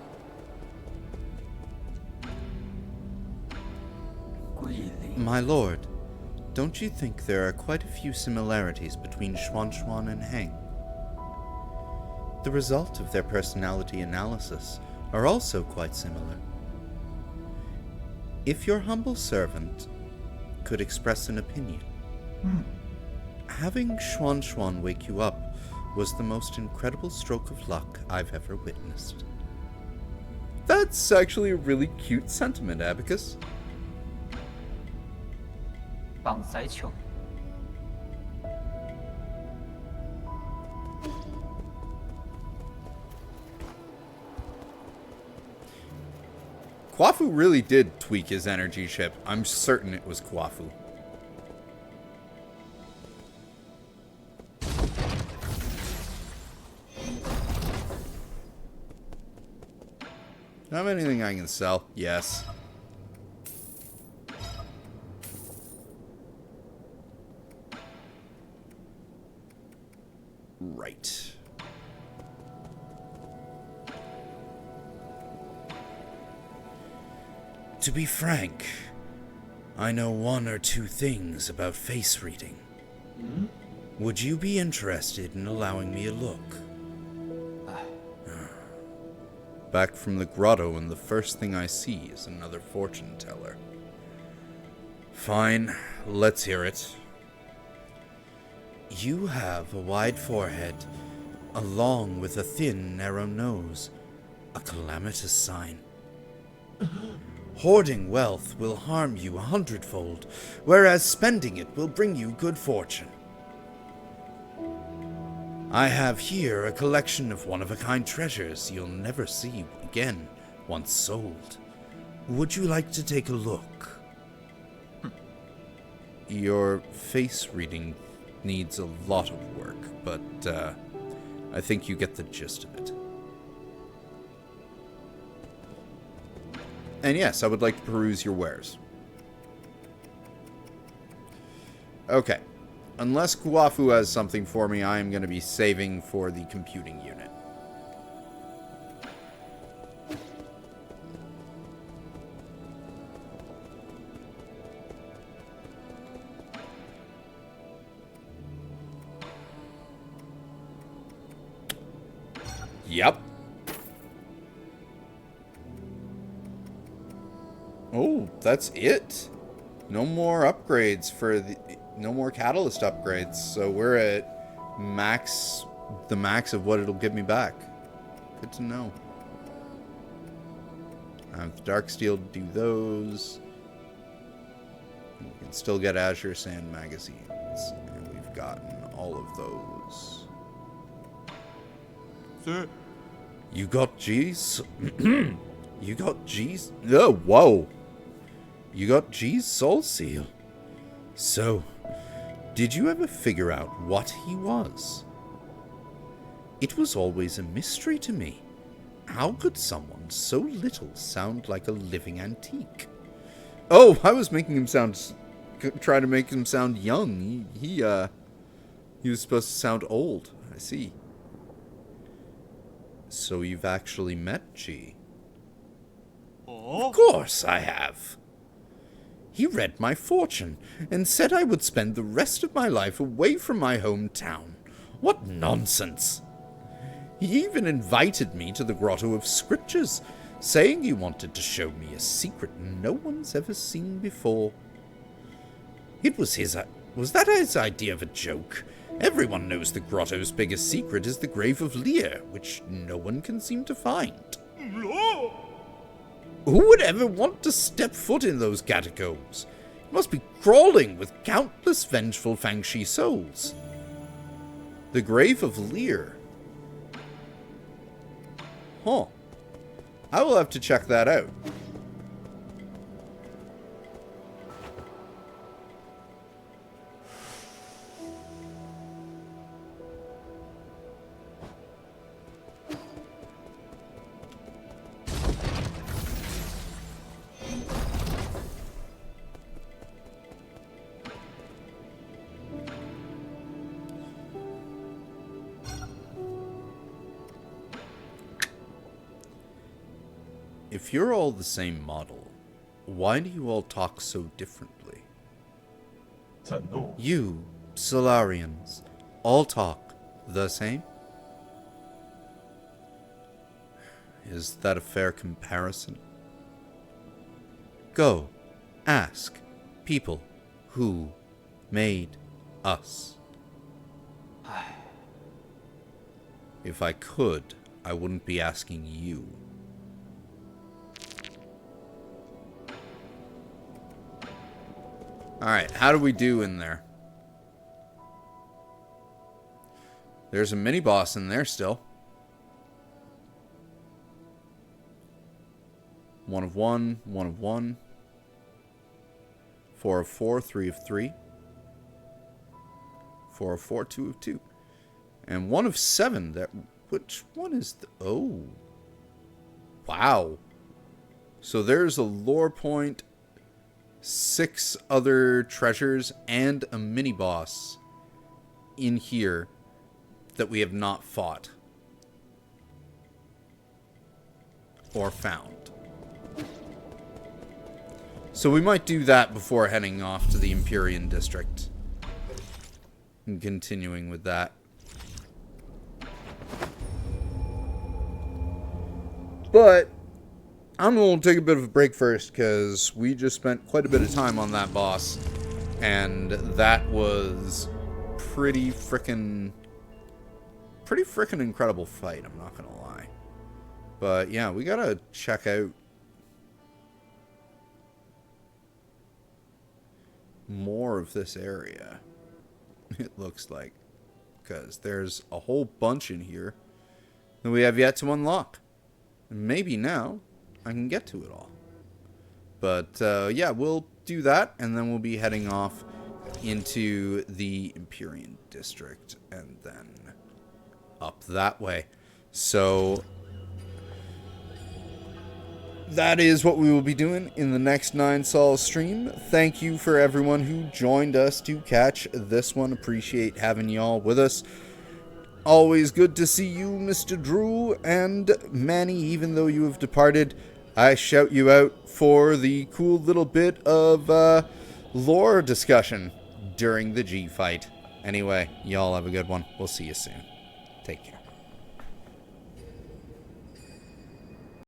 My lord, don't you think there are quite a few similarities between Xuan Xuan and Heng? The result of their personality analysis are also quite similar. If your humble servant could express an opinion, having Xuan Xuan wake you up was the most incredible stroke of luck I've ever witnessed. That's actually a really cute sentiment, Abacus. 绑塞球。 Kwafu really did tweak his energy chip. I'm certain it was Kwafu. Have anything I can sell? Yes. Right. To be frank, I know one or two things about face reading. Would you be interested in allowing me a look? Back from the grotto, and the first thing I see is another fortune teller. Fine, let's hear it. You have a wide forehead, along with a thin, narrow nose, a calamitous sign. Hoarding wealth will harm you 100-fold, whereas spending it will bring you good fortune. I have here a collection of one-of-a-kind treasures you'll never see again once sold. Would you like to take a look? Your face reading needs a lot of work, but I think you get the gist of it. And yes, I would like to peruse your wares. Okay. Unless Kwafu has something for me, I am going to be saving for the computing unit. Yep. Oh, that's it. No more upgrades for the... No more catalyst upgrades, so we're at max, the max of what it'll give me back. Good to know. I have Dark Steel to do those. We can still get Azure Sand magazines, and we've gotten all of those. Sir. You got G's? You got G's? Oh, whoa. You got G's Soul Seal. So... did you ever figure out what he was? It was always a mystery to me. How could someone so little sound like a living antique? Oh, I was making him sound... trying to make him sound young. He was supposed to sound old. I see. So you've actually met G? Of course I have. He read my fortune, and said I would spend the rest of my life away from my hometown. What nonsense! He even invited me to the Grotto of Scriptures, saying he wanted to show me a secret no one's ever seen before. It was was that his idea of a joke? Everyone knows the Grotto's biggest secret is the Grave of Lear, which no one can seem to find. Who would ever want to step foot in those catacombs? must be crawling with countless vengeful Fangshi souls. The grave of Lear. Huh. I will have to check that out. If you're all the same model, why do you all talk so differently? You, Solarians, all talk the same? Is that a fair comparison? Go, ask people who made us. If I could, I wouldn't be asking you. Alright, how do we do in there? There's a mini-boss in there still. 1 of 1, 1 of 1. 4 of 4, 3 of 3. 4 of 4, 2 of 2. And 1 of 7. Which one is the... Oh. Wow. So there's a lore point, 6 other treasures, and a mini-boss in here that we have not fought. Or found. So we might do that before heading off to the Empyrean District. And continuing with that. But I'm going to take a bit of a break first, because we just spent quite a bit of time on that boss. And that was pretty frickin' incredible fight, I'm not going to lie. But yeah, we got to check out more of this area, it looks like. Because there's a whole bunch in here that we have yet to unlock. And maybe now I can get to it all. But yeah, we'll do that, and then we'll be heading off into the Empyrean District and then up that way. So that is what we will be doing in the next 9 Sol stream. Thank you for everyone who joined us to catch this one. Appreciate having y'all with us. Always good to see you, Mr. Drew and Manny, even though you have departed. I shout you out for the cool little bit of lore discussion during the G fight. Anyway, y'all have a good one. We'll see you soon. Take care.